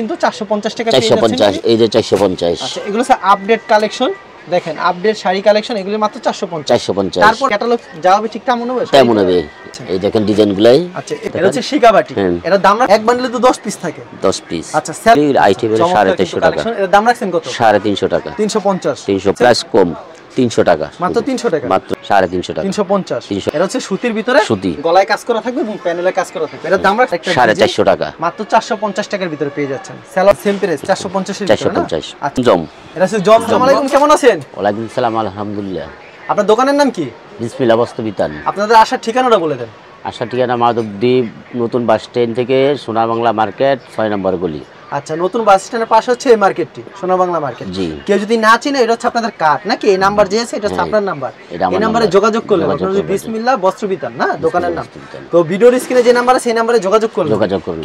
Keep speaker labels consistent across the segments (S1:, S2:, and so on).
S1: কিন্তু 450 টাকা পেয়ে যাচ্ছেন
S2: 450 এই যে 450
S1: আচ্ছা এগুলো হচ্ছে আপডেট কালেকশন দেখেন আপডেট শাড়ি কালেকশন এগুলো মাত্র 450 তারপর ক্যাটালগ যাবে ঠিক তেমন হবে
S2: এই দেখেন ডিজাইনগুলাই
S1: আচ্ছা এটা হচ্ছে শিকাবাটি এর দাম এক বান্ডেলে তো 10 পিস থাকে
S2: 10 পিস
S1: আচ্ছা সেল
S2: আইটেমের 350 টাকা
S1: এর দাম রাখছেন কত
S2: 350 টাকা
S1: 350
S2: প্রাইস কম 300 টাকা
S1: মাত্র 300 টাকা
S2: মাত্র 350 টাকা
S1: 350 এটা হচ্ছে সুতির ভিতরে
S2: সুতি
S1: গলায় কাজ করা থাকবে এবং প্যানেলে কাজ করা থাকবে এর দাম রাখছেন
S2: 450 টাকা
S1: মাত্র 450 টাকার ভিতরে পেয়ে যাচ্ছেন সেলর সেম প্রাইস 450 এর ভিতরে
S2: 450 আচ্ছা জম
S1: এটা হচ্ছে জম আসসালামু আলাইকুম কেমন আছেন
S2: ওয়ালাইকুম আসসালাম আলহামদুলিল্লাহ
S1: আপনার দোকানের নাম কি
S2: বিসমিল্লাহ বস্ত্রবিতান
S1: আপনাদের আসার ঠিকানাটা বলে দেন
S2: আসার ঠিকানা মাধবদ্বীপ নতুন বাস স্ট্যান্ড থেকে সোনা বাংলা মার্কেট 6 নম্বর গলি
S1: আচ্ছা নতুন বাস স্ট্যান্ডের পাশে হচ্ছে এই মার্কেটটি সোনা বাংলা মার্কেট
S2: জি
S1: কেউ যদি না চিনে এটা হচ্ছে আপনাদের কার্ড নাকি এই নাম্বার যে আছে এটা হচ্ছে আপনার নাম্বার এই নম্বরে যোগাযোগ করলে আপনারা বিসমিল্লাহ বস্ত্রবিতান না দোকানের নাম তো ভিডিওর স্ক্রিনে যে নাম্বার আছে সেই নম্বরে যোগাযোগ করলে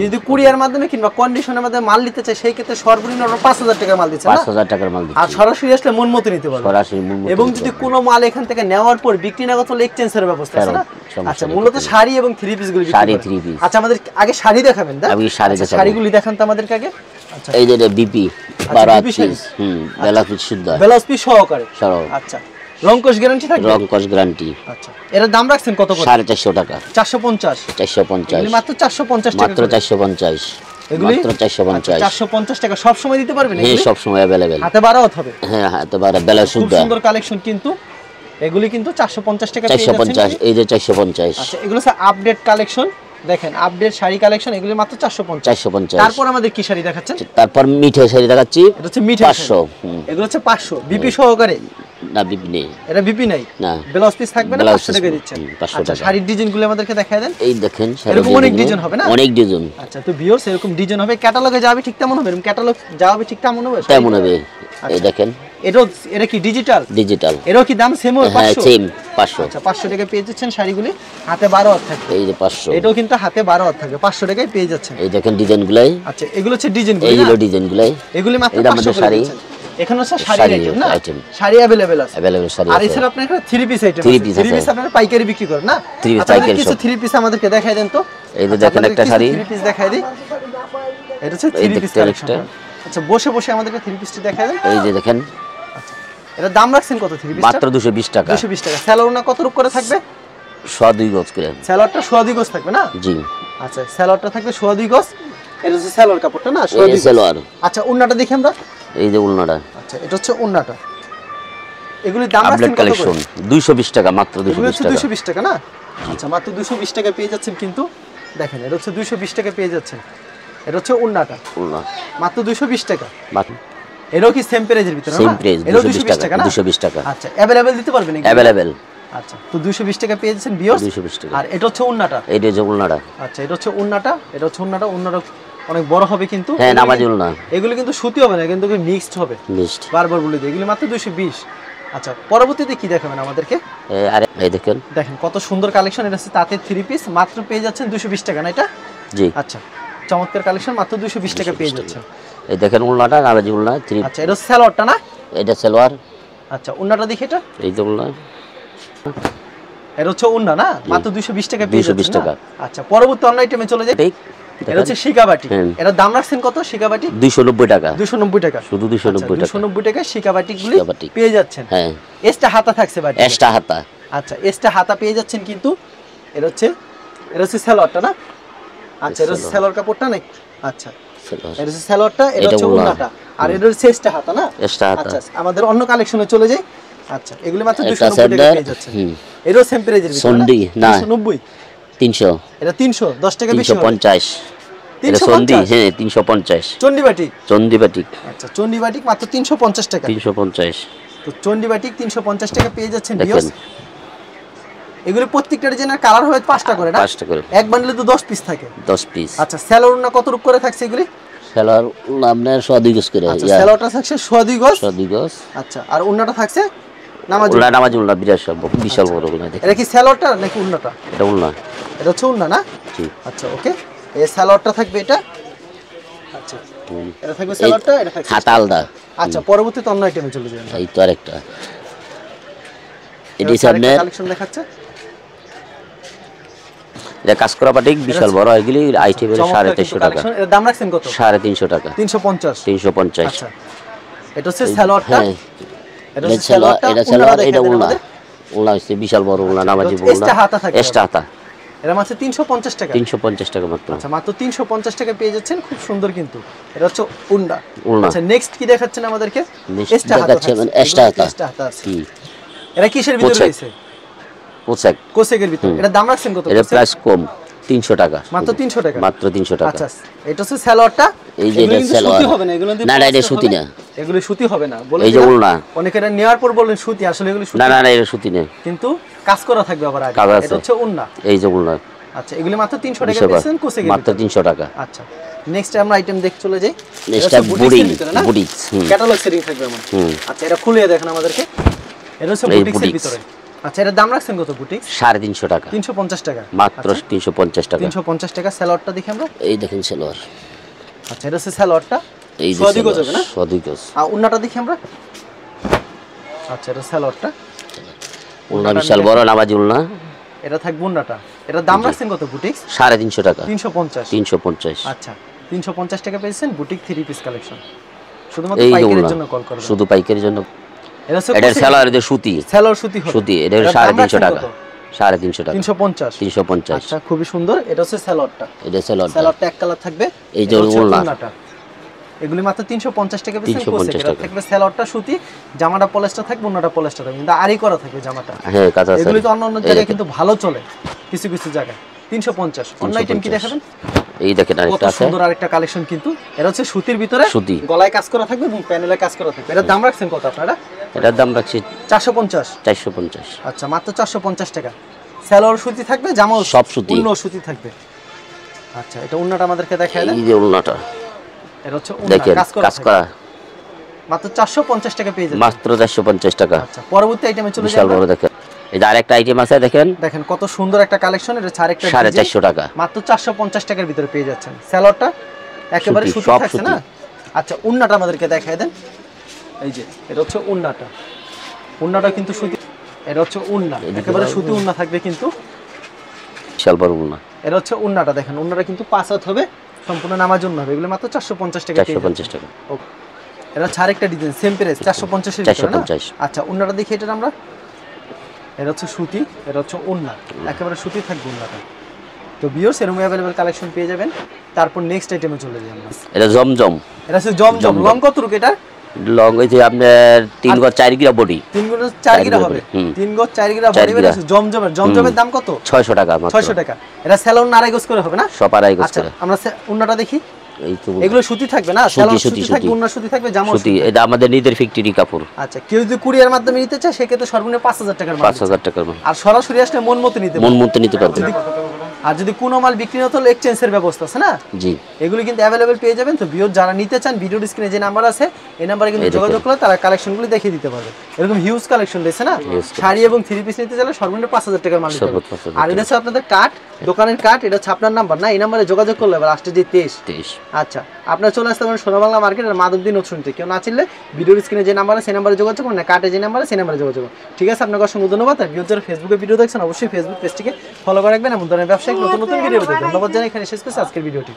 S1: যদি কুরিয়ার মাধ্যমে কিংবা কন্ডিশনের মাধ্যমে মাল নিতে চায় সেই ক্ষেত্রে সর্বনিম্ন 5000 টাকার মাল দিচ্ছে না
S2: 5000 টাকার মাল দিচ্ছে
S1: আর সরাসরি আসলে মন মতো নিতে পারবে
S2: সরাসরি মন মতো
S1: এবং যদি কোনো মাল এখান থেকে নেওয়ার পর বিক্রি না করতে হলে এক্সচেঞ্জের ব্যবস্থা আছে না আচ্ছা মূলত শাড়ি এবং থ্রি পিস গুলো
S2: শাড়ি থ্রি পিস
S1: আচ্ছা আমাদের আগে শাড়ি দেখাবেন না
S2: আমি শাড়ি দেখাবো
S1: শাড়িগুলি দেখান তো আমাদেরকে আগে
S2: আচ্ছা এই যে বিপি 12 পিস ব্লাউজ পিস শুদ্ধ
S1: ব্লাউজ পিস সহকারে আচ্ছা রংকশ গ্যারান্টি থাকবে
S2: রংকশ গ্যারান্টি
S1: আচ্ছা এর দাম রাখছেন কত করে
S2: 450 টাকা
S1: 450 এগুলি মাত্র 450 টাকা
S2: মাত্র 450 এগুলি মাত্র 450
S1: 450 টাকা সব সময় দিতে পারবেন
S2: হ্যাঁ সব সময় अवेलेबल
S1: হাতে বাড়াও হবে
S2: হ্যাঁ হাতে বাড়া ব্লাউজ শুদ্ধ
S1: সুন্দর কালেকশন কিন্তু এগুলি কিন্তু 450 টাকা পেয়ে যাচ্ছেন
S2: 450 এই যে 450
S1: আচ্ছা এগুলো হচ্ছে আপডেট কালেকশন দেখেন আপডেট শাড়ি কালেকশন এগুলি মাত্র 450 তারপর আমাদের কি শাড়ি দেখাচ্ছেন
S2: তারপর মিঠে শাড়ি দেখাচ্ছি
S1: এটা হচ্ছে মিঠে
S2: 500
S1: এগুলো হচ্ছে 500 বিপি সহকারে
S2: না বিপি নেই
S1: এটা বিপি নাই
S2: না
S1: ব্লাউজ পিস থাকবে না 500 টাকা দিচ্ছেন আচ্ছা শাড়ির ডিজাইনগুলো আমাদেরকে দেখায় দেন
S2: এই দেখেন
S1: এরকম অনেক ডিজাইন হবে না
S2: অনেক ডিজাইন
S1: আচ্ছা তো ভিউয়ার্স এরকম ডিজাইন হবে ক্যাটালগে যাবে ঠিক তেমন হবে এরকম ক্যাটালগ যাবে ঠিক তেমন হবে
S2: এই দেখেন
S1: এটা কি ডিজিটাল এরও কি দাম সেম 500
S2: হ্যাঁ সেম 500
S1: আচ্ছা 500 টাকা পেয়ে যাচ্ছেন শাড়িগুলি হাতে 12 হাত থাকবে
S2: এই যে 500
S1: এটাও কিন্তু হাতে 12 হাত থাকবে 500 টাকায় পেয়ে যাচ্ছেন
S2: এই দেখেন ডিজাইনগুলাই
S1: আচ্ছা এগুলো হচ্ছে ডিজাইনগুলো
S2: এইগুলো ডিজাইনগুলাই
S1: এগুলি মাত্র 500
S2: শাড়ি
S1: এখানে হচ্ছে শাড়ি আইটেম না শাড়ি अवेलेबल আছে
S2: শাড়ি
S1: আর এছাড়া আপনার এখানে three piece item three piece আপনারা পাইকারি বিক্রি করেন না কিছু থ্রি পিস আমাদেরকে দেখায় দেন তো
S2: এই যে দেখেন একটা শাড়ি
S1: থ্রি পিস দেখায় দিই এটা হচ্ছে থ্রি পিস কালেকশন আচ্ছা বসে বসে আমাদেরকে থ্রি পিসটি দেখায় দেন
S2: এই যে দেখেন
S1: আচ্ছা এটা দাম রাখছেন কত থ্রি পিসটা
S2: মাত্র 220 টাকা
S1: 220 টাকা সেলরটা কত রূপ করে থাকবে
S2: 102 গজ করে
S1: সেলরটা 102 গজ থাকবে না
S2: জি
S1: আচ্ছা সেলরটা থাকবে 102 গজ এটা হচ্ছে সেলর কাপড়টা না
S2: 102 সেলর
S1: আচ্ছা ওন্নাটা দেখি আমরা
S2: এই যে ওন্নাটা
S1: আচ্ছা এটা হচ্ছে ওন্নাটা এগুলি দাম রাখছেন কত
S2: কালেকশন 220 টাকা মাত্র 220 টাকা
S1: 220 টাকা না আচ্ছা মাত্র 220 টাকা পেয়ে যাচ্ছেন কিন্তু দেখেন এটা হচ্ছে 220 টাকা পেয়ে যাচ্ছেন এটা হচ্ছে ওন্নাটা মাত্র 220 টাকা এরও কি সেম প্রাইজের ভিতরে না
S2: সেম প্রাইস 220 টাকা না 220 টাকা
S1: আচ্ছা अवेलेबल দিতে পারবেন নাকি
S2: अवेलेबल
S1: আচ্ছা তো 220 টাকা পেয়ে যাচ্ছেন ভিউয়ার্স
S2: 220 টাকা
S1: আর এটা হচ্ছে ওন্নাটা
S2: এইটা যে ওন্নাটা
S1: আচ্ছা এটা হচ্ছে ওন্নাটা ওন্নাটা অনেক বড় হবে কিন্তু
S2: হ্যাঁ নামাজি ওন্না
S1: এগুলো কিন্তু সুতি হবে না কিন্তু মিক্সড হবে বারবার বলে দিই এগুলো মাত্র 220 আচ্ছা পরবর্তীতে কি দেখাবেন আমাদেরকে
S2: আরে এই দেখেন
S1: কত সুন্দর কালেকশন এটা হচ্ছে তাঁতের থ্রি পিস মাত্র পেয়ে যাচ্ছেন 220 টাকা না এটা
S2: জি
S1: আচ্ছা চমৎকার কালেকশন মাত্র 220 টাকা পেয়ে যাচ্ছেন
S2: এই দেখেন ওন্নাটা নামাজি ওন্না থ্রি
S1: আচ্ছা এটা সালোয়ারটা না
S2: এটা সালোয়ার
S1: আচ্ছা ওন্নাটা দেখি এটা
S2: এই যে ওন্না
S1: এটা হচ্ছে ওন্না না মাত্র 220 টাকা পেয়ে যাচ্ছেন
S2: 220 টাকা
S1: আচ্ছা পরবর্তী অন্য আইটেমে চলে যাই এটা হচ্ছে শিকাবাটি এর দাম রাখছেন কত শিকাবাটি
S2: 290 টাকা
S1: 290 টাকা
S2: শুধু 290 টাকা
S1: 290 টাকা শিকাবাটিগুলি পেয়ে যাচ্ছেন
S2: হ্যাঁ
S1: এক্সট্রা হাতা থাকছে বাটি
S2: এক্সট্রা হাতা
S1: আচ্ছা এক্সট্রা হাতা পেয়ে যাচ্ছেন কিন্তু এটা হচ্ছে সালোয়ারটা না আচ্ছা এটা হচ্ছে সালোয়ার কাপড়টা নাকি আচ্ছা এটা হচ্ছে সালোয়ারটা এটা হচ্ছে ওন্নাটা আর এটা হচ্ছে এক্সট্রা হাতা না
S2: এক্সট্রা হাতা
S1: আচ্ছা আমাদের অন্য কালেকশনে চলে যাই আচ্ছা এগুলো মাত্র 290 টাকা পেয়ে যাচ্ছেন এরও সেম প্রাইজের ভিতরে
S2: সন্ডি না
S1: 290
S2: 300
S1: এটা 300 10 টাকা বেশি
S2: 350 এটা সন্ডি হ্যাঁ 350 চন্ডিবাটিক
S1: আচ্ছা চন্ডিবাটিক মাত্র 350 টাকা
S2: 350
S1: তো চন্ডিবাটিক 350 টাকা পেয়ে যাচ্ছেন ভিউয়ার্স এগুলো প্রত্যেকটা ডিজাইনের কালার হবে 5টা করে না
S2: 5টা করে
S1: এক বান্ডেলে তো 10 পিস থাকে
S2: 10 পিস
S1: আচ্ছা সেলরটা কত রূপ করে থাকছে এগুলি
S2: সেলর আপনার 102 গজ করে
S1: আচ্ছা সেলরটা থাকছে 102 গজ
S2: আচ্ছা
S1: আর ওন্নাটা থাকছে
S2: নামাজি ওন্না বিশাল বড় ওন্না দেখেন
S1: এটা কি সেলরটা নাকি ওন্নাটা
S2: এটা ওন্না
S1: এটা হচ্ছে ওন্না না
S2: জি
S1: আচ্ছা ওকে এই সেলরটা থাকবে এটা আচ্ছা এটা থাকবে সেলরটা এটা থাকবে
S2: হাতা আলাদা
S1: আচ্ছা পরবর্তীতে অন্য আইটেমে চলে যাবেন
S2: এই তো আরেকটা এটি সামনে
S1: কালেকশন দেখাচ্ছে
S2: এটা কাজ করা বাটিক বিশাল বড় এগুলি আইটেমের 350 টাকা।
S1: এর দাম রাখছেন কত?
S2: 350 টাকা।
S1: 350।
S2: 350।
S1: আচ্ছা এটা হচ্ছে সালোয়ারটা।
S2: এটা সালোয়ার এটা ওলা হচ্ছে বিশাল বড় ওলা নামাজি বড়
S1: এক্সট্রা হাতা থাকে,
S2: এক্সট্রা হাতা।
S1: এটা মাত্র 350 টাকা।
S2: 350 টাকা মাত্র।
S1: আচ্ছা মাত্র 350 টাকা পেয়ে যাচ্ছেন, খুব সুন্দর কিন্তু। এটা হচ্ছে উন্ডা। আচ্ছা নেক্সট কি দেখাচ্ছেন আমাদেরকে? এক্সট্রা হাতা আছে।
S2: এক্সট্রা হাতা
S1: আছে। এটা কিসের ভিতরে রয়েছে?
S2: পোশাক।
S1: কোসেকের ভিতরে। এটা দাম রাখছেন কত?
S2: এটা প্রাইস কম 300 টাকা।
S1: মাত্র 300 টাকা।
S2: মাত্র 300 টাকা।
S1: আচ্ছা এটা হচ্ছে সালোয়ারটা।
S2: এই যে এটা সালোয়ার
S1: সুতি হবে না, এগুলো
S2: না না এটা সুতি না,
S1: এগুলো সুতি হবে না বলে
S2: এই যে উলনা
S1: অনেকে এটা নেওয়ার পর বলেন সুতি, আসলে এগুলো সুতি
S2: না না না এটা সুতি না,
S1: কিন্তু কাজ করা থাকবে আবার আগে। এটা হচ্ছে উলনা।
S2: এই যে উলনা।
S1: আচ্ছা এগুলো মাত্র 300 টাকা পেয়েছেন কোসেকের
S2: মাত্র 300 টাকা।
S1: আচ্ছা নেক্সট আমরা আইটেম দেখ চলে যাই।
S2: নেক্সট বুটিক
S1: ক্যাটালগ সেটিং থাকবে আমার। আচ্ছা এটা খুলে দেখেন আমাদেরকে। এটা হচ্ছে বুটিক্সের ভিতরে। আচ্ছা এর দাম রাখছেন কত? বুটিক
S2: 350 টাকা।
S1: 350 টাকা
S2: মাত্র 350 টাকা।
S1: 350 টাকা। সালোয়ারটা দেখি আমরা।
S2: এই দেখেন সালোয়ার।
S1: আচ্ছা এটা হচ্ছে সালোয়ারটা।
S2: এই যে
S1: সদিক হবে না?
S2: সদিক।
S1: আর উন্নাটা দেখি আমরা। আচ্ছা এটা সালোয়ারটা।
S2: উন্না বিশাল বড় নামাজি উন্না।
S1: এটা থাকবে উন্নাটা। এটার দাম রাখছেন কত? বুটিক
S2: 350 টাকা।
S1: 350।
S2: 350।
S1: আচ্ছা 350 টাকা পেয়েছেন বুটিক 3 পিস কালেকশন। শুধুমাত্র পাইকারির জন্য কল করবেন।
S2: শুধু পাইকারির জন্য।
S1: এটা
S2: সালোয়ার এর সুতি।
S1: সালোয়ার সুতি হবে।
S2: সুতি এটা 350 টাকা। 350 টাকা।
S1: 350।
S2: 350।
S1: আচ্ছা খুবই সুন্দর। এটা হচ্ছে সালোয়ারটা।
S2: এটা সালোয়ার।
S1: সালোয়ারটা এক কালার থাকবে।
S2: এই যে উন্নাটা।
S1: এগুলি মাত্র 350 টাকা পেয়েছেন কোসে। এটা থাকবে সালোয়ারটা সুতি, জামাটা পলিস্টার থাকবে, ওন্নাটা পলিস্টার থাকবে, কিন্তু আরি করা থাকবে জামাটা।
S2: হ্যাঁ কাঁচা আছে।
S1: এগুলি তো অন্য জায়গায় কিন্তু ভালো চলে কিছু কিছু জায়গায়। 350। অন্য আইটেম কি দেখাবেন?
S2: এই দেখেন আরেকটা আছে।
S1: সুন্দর আরেকটা কালেকশন কিন্তু। এটা হচ্ছে সুতির ভিতরে
S2: সুতি,
S1: গলায় কাজ করা থাকবে এবং প্যানেলে কাজ করা থাকবে। এটার দাম রাখছেন কত আপনারা?
S2: এটার দাম রাখছি
S1: 450।
S2: 450।
S1: আচ্ছা মাত্র 450 টাকা। সালোয়ার সুতি থাকবে, জামাও
S2: সব সুতি,
S1: অন্য সুতি থাকবে। আচ্ছা এটা ওন্নাটা আমাদেরকে দেখায় দেন।
S2: এই যে ওন্নাটা
S1: এটা হচ্ছে ওন্না কাজ করা মাত্র 450 টাকা পেয়ে যাবেন।
S2: মাত্র 450 টাকা।
S1: আচ্ছা পরবর্তী আইটেমে চলে যাই।
S2: বিশাল বড় দেখেন। এই যে আরেকটা আইটেম আছে দেখেন।
S1: দেখেন কত সুন্দর একটা কালেকশন। এটা আরেকটা
S2: 450 টাকা।
S1: মাত্র 450 টাকার ভিতরে পেয়ে যাচ্ছেন। সালোয়ারটা একেবারে সুতি থাকছে না? আচ্ছা উন্নাটা আমাদেরকে দেখায় দেন। এই যে এটা হচ্ছে উন্নাটা। উন্নাটা কিন্তু সুতি। এটা হচ্ছে উন্না, একেবারে সুতি উন্না থাকবে কিন্তু
S2: বিশাল বড় উন্না।
S1: এটা হচ্ছে উন্নাটা দেখেন। উন্নাটা কিন্তু 5 হাত হবে, সম্পূর্ণ নামার জন্য হবে। এগুলো মাত্র 450 টাকা।
S2: 450 টাকা।
S1: ওকে এটা আরেকটা ডিজাইন সেম প্রাইস 450 এর ভিতরে না? আচ্ছা উন্নাটা দেখি এটা আমরা। এটা হচ্ছে সুতি, এটা হচ্ছে উন্না, একেবারে সুতি থাকবে উন্নাটা। তো ভিউয়ার্স এরকম अवेलेबल কালেকশন পেয়ে যাবেন। তারপর নেক্সট আইটেমে চলে যাই আমরা।
S2: এটা জমজম।
S1: এটা হচ্ছে জমজম। লং কত রুক এটা?
S2: লং হইছে আপনার 3 গজ 4 গিরা বডি।
S1: 3 গজ 4 গিরা হবে। 3 গজ 4 গিরা বডি এর আছে জমজমের। জমজমের দাম কত?
S2: 600 টাকা মাত্র।
S1: 600 টাকা। এটা সেলন আড়াই গজ করে হবে না?
S2: সব আড়াই গজ করে।
S1: আমরা উন্নাটা দেখি।
S2: এই তো
S1: এগুলো সুতি থাকবে না? সেলন সুতি থাকবে, উন্না সুতি থাকবে, জামা
S2: সুতি। এটা আমাদের নিজের ফ্যাক্টরি কাপড়।
S1: আচ্ছা কেউ যদি কুরিয়ার মাধ্যমে নিতে চায় সেক্ষেত্রে সর্বনিম্ন 5000 টাকার মাল।
S2: 5000 টাকার মাল।
S1: আর সরাসরি আসলে মন মতো নিতে পারবে। আর যদি কোনো মাল বিক্রি না হলে এক্সচেঞ্জের ব্যবস্থা আছে না?
S2: জি
S1: এগুলো কিন্তু अवेलेबल পেয়ে যাবেন। তো ভিউয়ার যারা নিতে চান ভিডিও স্ক্রিনে যে নাম্বার আছে এই নম্বরে কিন্তু যোগাযোগ করলে তারা কালেকশনগুলো দেখিয়ে দিতে পারবে। এরকম হিউজ কালেকশন রয়েছে না? শাড়ি এবং 3 পিস নিতে চাইলে সর্বনিম্ন 5000 টাকার মাল নিতে হবে। আর এটা হচ্ছে আপনাদের কার্ড, দোকানের কার্ড। এটা হচ্ছে আপনার নাম্বার না? এই নম্বরে যোগাযোগ করলে এবার আসতে যে 23। আচ্ছা আপনারা চলে আসতে পারেন সোনা বাংলা মার্কেটের মাধবদী নতুনতে। কেউ না চিনলে ভিডিও স্ক্রিনে যে নাম্বার আছে সেই নম্বরে যোগাযোগ করুন, না কার্ডে যে নাম্বার আছে সেই নম্বরে যোগাযোগ করুন। ঠিক আছে আপনাকে অসংখ্য ধন্যবাদ। আর ভিউয়ার ফেসবুকে ভিডিও দেখছেন অবশ্যই ফেসবুক পেজটিকে ফলো করে রাখবেন। এমন ধরনের ব্যবসায়িক নতুন নতুন ভিডিও পেতে ধন্যবাদ জানাই। এখানে শেষ করছি আজকের ভিডিওটি।